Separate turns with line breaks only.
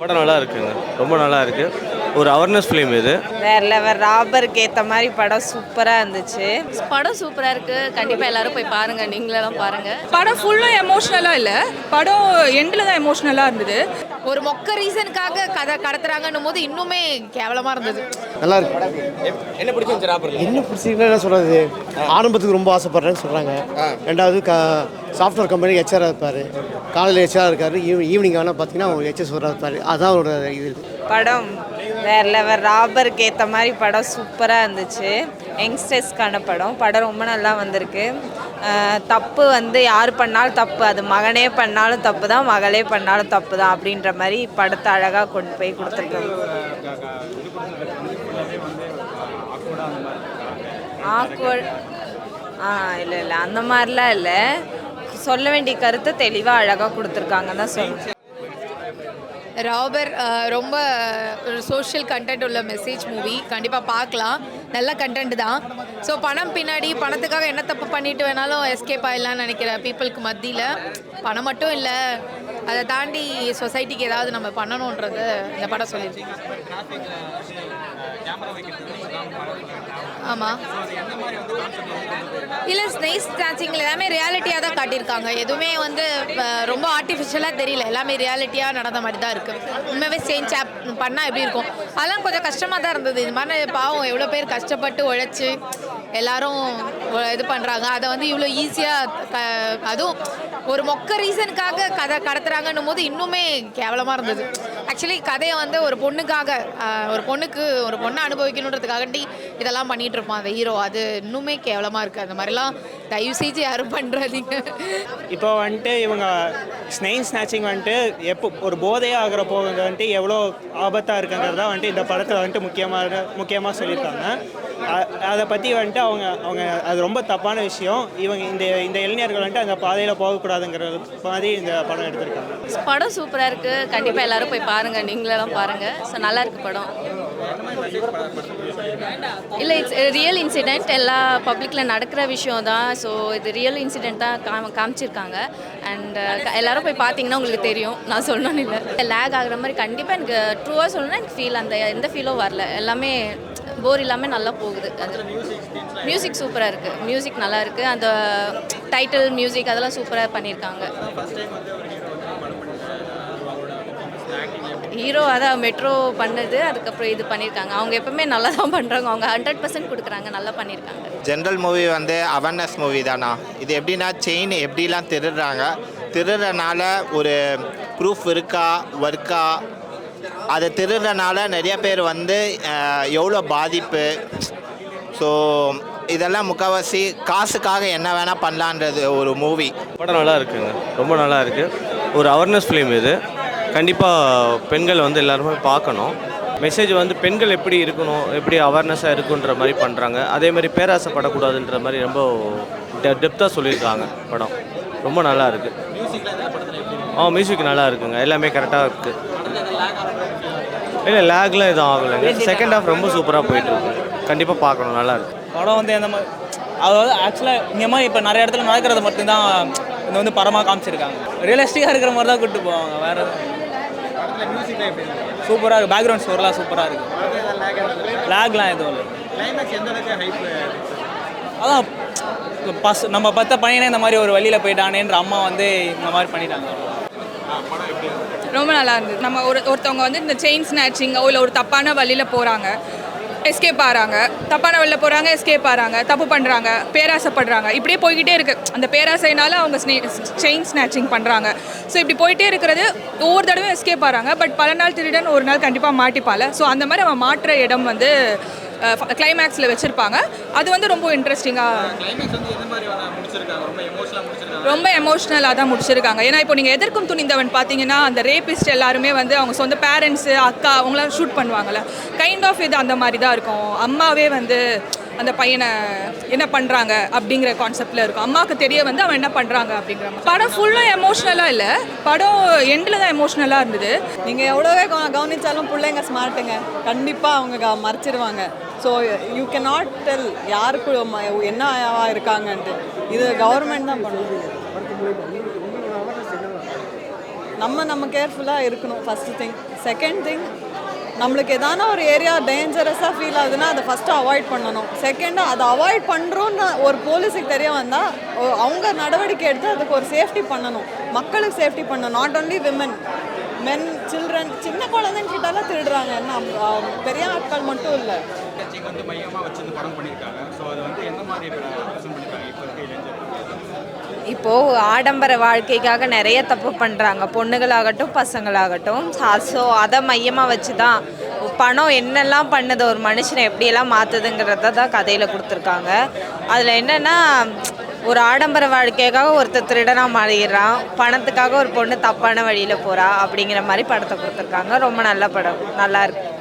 படம் நல்லா இருக்குங்க. ரொம்ப நல்லா இருக்கு. ஒரு அவேர்னஸ் ஃபிலிம் இது.
வேற லெவல். ராபருக்கு ஏற்ற மாதிரி படம் சூப்பராக இருந்துச்சு.
படம் சூப்பராக இருக்குது. கண்டிப்பாக எல்லாரும் போய் பாருங்கள். நீங்களெல்லாம் பாருங்கள்.
படம் ஃபுல்லாக எமோஷ்னலாக இல்லை, படம் எண்டில் தான் எமோஷ்னலாக இருந்தது.
ஒரு மொக்க ரீசனுக்காக கதை கடத்துறாங்கன்னும் போது இன்னுமே கேவலமாக இருந்தது.
நல்லா இருக்கு.
என்ன பிடிச்சிருந்துச்சு ராபர்?
என்ன பிடிச்சிருக்குன்னா என்ன சொல்கிறது, ஆரம்பத்துக்கு ரொம்ப ஆசைப்படுறேன்னு சொல்கிறாங்க. ரெண்டாவது சாஃப்ட்வேர் கம்பெனி ஹெச்ஆராக இருப்பார். காலையில் ஹெச்ஆராக இருக்கார், ஈவினிங் ஆனால் பார்த்தீங்கன்னா அவங்க ஹெச்எஸ் இருப்பார். அதான் அவரோட இது.
படம் வேற லெவல். ராபருக்கு ஏற்ற மாதிரி படம் சூப்பராக இருந்துச்சு. யங்ஸ்டர்ஸ்க்கான படம். படம் ரொம்ப நல்லா வந்திருக்கு. தப்பு வந்து யார் பண்ணாலும் தப்பு, அது மகனே பண்ணாலும் தப்பு தான், மகளே பண்ணாலும் தப்பு தான் அப்படின்ற மாதிரி படத்தை அழகாக கொண்டு போய் கொடுத்துருக்காங்க. ஆக்வர்ட் இல்லை இல்லை அந்த மாதிரிலாம் இல்லை. சொல்ல வேண்டிய கருத்தை தெளிவாக அழகாக கொடுத்துருக்காங்கன்னு தான் சொல்லணும்.
ராபர் ரொம்ப ஒரு சோஷியல் கண்டென்ட் உள்ள மெசேஜ் மூவி. கண்டிப்பாக பார்க்கலாம். நல்ல கண்டென்ட் தான். ஸோ பணம் பின்னாடி பணத்துக்காக என்ன தப்பு பண்ணிட்டு வேணாலும் எஸ்கேப் ஆகிடலான்னு நினைக்கிற பீப்புளுக்கு மத்தியில் பணம் மட்டும் இல்லை, அதை தாண்டி சொசைட்டிக்கு ஏதாவது நம்ம பண்ணணுன்றது இந்த படம் சொல்லியிருக்கேன். ஆமாம். இல்லை, ஸ்னேக் ஸ்நாச்சிங்கில் எல்லாமே ரியாலிட்டியாக தான் காட்டியிருக்காங்க. எதுவுமே வந்து ரொம்ப ஆர்டிஃபிஷியலாக தெரியல. எல்லாமே ரியாலிட்டியாக நடந்த மாதிரி தான் இருக்குது. உண்மையாகவே சேஞ்ச் பண்ணால் எப்படி இருக்கும், அதெல்லாம் கொஞ்சம் கஷ்டமாக தான் இருந்தது. இது மாதிரி பாவம் எவ்வளோ பேர் கஷ்டப்பட்டு உழைச்சி எல்லாரும் இது பண்ணுறாங்க. அதை வந்து இவ்வளோ ஈஸியாக அதுவும் ஒரு மொக்க ரீசனுக்காக கதை கடத்துறாங்கன்னும் போது இன்னுமே கேவலமாக இருந்தது. ஆக்சுவலி கதையை வந்து ஒரு பொண்ணுக்காக, ஒரு பொண்ணை அனுபவிக்கணுன்றதுக்காகட்டி இதெல்லாம் பண்ணிகிட்டு இருப்பான் அந்த ஹீரோ. அது இன்னுமே கேவலமாக இருக்குது. அந்த மாதிரிலாம் தயவு செஞ்சு யாரும் பண்ணுறாதீங்க.
இப்போ வந்துட்டு இவங்க ஸ்னெயின் ஸ்நாச்சிங் வந்துட்டு எப்போ ஒரு போதையாக ஆகிறப்போ வந்துட்டு எவ்வளோ ஆபத்தாக இருக்குங்கிறதா வந்துட்டு இந்த படத்தில் வந்துட்டு முக்கியமாக சொல்லியிருக்காங்க. அதை பற்றி வந்துட்டு அவங்க அது ரொம்ப தப்பான விஷயம். இவங்க இந்த இளைஞர்கள் வந்துட்டு அந்த பாதையில் போகக்கூடாதுங்கிறது மாதிரி இந்த படம் எடுத்திருக்காங்க.
படம் சூப்பராக இருக்குது. கண்டிப்பாக எல்லாரும் போய் பாருங்கள். நீங்களெல்லாம் பாருங்கள். ஸோ நல்லா இருக்குது படம். இல்லை, இட்ஸ் ரியல் இன்சிடெண்ட். எல்லா பப்ளிக்கில் நடக்கிற விஷயம் தான். ஸோ இது ரியல் இன்சிடெண்ட் தான் காமிச்சிருக்காங்க. அண்ட் எல்லோரும் போய் பார்த்தீங்கன்னா உங்களுக்கு தெரியும். நான் சொல்லணும்னு இல்லை, லேக் ஆகுற மாதிரி கண்டிப்பாக எனக்கு ட்ரூவாக சொல்லணும்னா எனக்கு ஃபீல் அந்த எந்த ஃபீலும் வரல. எல்லாமே போர் இல்லாமல் நல்லா போகுது. அது மியூசிக் சூப்பராக இருக்குது. மியூசிக் நல்லா இருக்குது. அந்த டைட்டில் மியூசிக் அதெல்லாம் சூப்பராக பண்ணியிருக்காங்க. ஹீரோ அதான் மெட்ரோ பண்ணது, அதுக்கப்புறம் இது பண்ணியிருக்காங்க. அவங்க எப்பவுமே நல்லா தான் பண்ணுறாங்க. அவங்க 100% கொடுக்குறாங்க. நல்லா பண்ணியிருக்காங்க.
ஜென்ரல் மூவி வந்து அவேர்னஸ் மூவி தானா. இது எப்படின்னா செயின் எப்படிலாம் திருடுறனால ஒரு ப்ரூஃப் இருக்கா ஒர்க்கா, அதை திருடுறனால நிறைய பேர் வந்து எவ்வளோ பாதிப்பு. ஸோ இதெல்லாம் முக்கால்வாசி காசுக்காக என்ன வேணால் பண்ணலான்றது ஒரு மூவி.
படம் நல்லா இருக்குங்க. ரொம்ப நல்லா இருக்குது. ஒரு அவேர்னஸ் ஃபிலிம் இது. கண்டிப்பாக பெண்கள் வந்து எல்லாருமே பார்க்கணும். மெசேஜ் வந்து பெண்கள் எப்படி இருக்கணும், எப்படி அவேர்னஸாக இருக்குன்ற மாதிரி பண்ணுறாங்க. அதேமாதிரி பேராசைப்படக்கூடாதுன்ற மாதிரி ரொம்ப டெப்த்தாக சொல்லியிருக்காங்க. படம் ரொம்ப நல்லா இருக்குது. மியூசிக் நல்லா இருக்குங்க. எல்லாமே கரெக்டாக இருக்குது. இல்லை, லேக்லாம் எதுவும் ஆகலைங்க. செகண்ட் ஹாஃப் ரொம்ப சூப்பராக போயிட்டுருக்கு. கண்டிப்பாக பார்க்கணும். நல்லா இருக்குது
படம் வந்து எந்த மாதிரி, அதாவது ஆக்சுவலாக இந்த மாதிரி இப்போ நிறைய இடத்துல நடக்கிறது மட்டும்தான் இந்த வந்து படமாக காமிச்சிருக்காங்க. ரியலிஸ்டிக்காக இருக்கிற மாதிரி தான் கூப்பிட்டு போவாங்க. வேறு சூப்பராக இருக்குது. பேக்ரவுண்ட் ஸ்கோர்லாம் சூப்பராக இருக்குது. லேக்லாம் எதுவும் இல்லை. அதான் நம்ம பையனே இந்த மாதிரி ஒரு வழியில் போயிட்டானேன்ற அம்மா வந்து இந்த மாதிரி பண்ணிட்டாங்க.
ரொம்ப நல்லா இருந்தது. நம்ம ஒருத்தவங்க வந்து இந்த செயின் ஸ்நாச்சிங்கோ இல்லை ஒரு தப்பான வழியில் போகிறாங்க, எஸ்கேப் ஆகிறாங்க. தப்பான வழியில் போகிறாங்க, எஸ்கேப் ஆகிறாங்க, தப்பு பண்ணுறாங்க, பேராசைப்படுறாங்க. இப்படியே போய்கிட்டே இருக்குது. அந்த பேராசைனால அவங்க செயின் ஸ்நாச்சிங் பண்ணுறாங்க. ஸோ இப்படி போயிட்டே இருக்கிறது ஒவ்வொரு தடவையும் எஸ்கேப் ஆகிறாங்க. பட் பல நாள் திருடன் ஒரு நாள் கண்டிப்பாக மாட்டிப்பால. ஸோ அந்த மாதிரி அவன் மாற்ற இடம் வந்து கிளைமேக்ஸில் வச்சுருப்பாங்க. அது வந்து ரொம்ப இன்ட்ரெஸ்டிங்காக, ரொம்ப எமோஷ்னலாக தான் முடிச்சிருக்காங்க. ஏன்னா இப்போ நீங்கள் எதற்கும் துணிந்தவன் பார்த்தீங்கன்னா அந்த ரேபிஸ்ட் எல்லாருமே வந்து அவங்க சொந்த பேரண்ட்ஸு அக்கா அவங்களாம் ஷூட் பண்ணுவாங்கள்ல, கைண்ட் ஆஃப் இது அந்த மாதிரி தான் இருக்கும். அம்மாவே வந்து அந்த பையனை என்ன பண்ணுறாங்க அப்படிங்கிற கான்செப்டில் இருக்கும். அம்மாவுக்கு தெரிய வந்து அவன் என்ன பண்ணுறாங்க அப்படிங்கிற மாதிரி. படம் ஃபுல்லாக எமோஷ்னலாக இல்லை, படம் எண்டில் தான் எமோஷ்னலாக இருந்தது.
நீங்கள் எவ்வளோவே கவனித்தாலும் பிள்ளைங்க ஸ்மார்ட்டுங்க. கண்டிப்பாக அவங்க மறைச்சிருவாங்க. So you can not tell யாருக்கு என்ன இருக்காங்கன்ட்டு. இது கவர்மெண்ட் தான் பண்ணுது.
நம்ம கேர்ஃபுல்லாக இருக்கணும் ஃபஸ்ட்டு திங். செகண்ட் திங், நம்மளுக்கு எதான ஒரு ஏரியா டேஞ்சரஸாக ஃபீல் ஆகுதுன்னா அதை ஃபஸ்ட்டு அவாய்ட் பண்ணணும். செகண்டு, அதை அவாய்ட் பண்ணுறோன்னு ஒரு போலீஸுக்கு தெரிய வந்தால் அவங்க நடவடிக்கை எடுத்து அதுக்கு ஒரு சேஃப்டி பண்ணணும், மக்களுக்கு சேஃப்டி பண்ணணும். Not only women, men, children, சின்ன குழந்தைங்கிட்டாலாம் திருடுறாங்க. என்ன பெரிய ஆட்கள் மட்டும் இல்லை.
வந்து மையமாக வச்சு இந்த படம் பண்ணியிருக்காங்க. ஸோ அது வந்து எந்த மாதிரி ப்ரெசென்ட் பண்ணியிருக்காங்க இப்போ இருக்க இளைஞர்கள்?
இப்போது ஆடம்பர வாழ்க்கைக்காக நிறைய தப்பு பண்ணுறாங்க, பொண்ணுகளாகட்டும் பசங்களாகட்டும். ஸோ அதை மையமாக வச்சு தான் பணம் என்னெல்லாம் பண்ணுது, ஒரு மனுஷனை எப்படியெல்லாம் மாற்றுதுங்கிறத தான் கதையில் கொடுத்துருக்காங்க. அதில் என்னென்னா, ஒரு ஆடம்பர வாழ்க்கைக்காக ஒருத்தர் திருடனாக மாறிடுறான், பணத்துக்காக ஒரு பொண்ணு தப்பான வழியில் போகிறா அப்படிங்கிற மாதிரி படத்தை கொடுத்துருக்காங்க. ரொம்ப நல்ல படம், நல்லாயிருக்கு.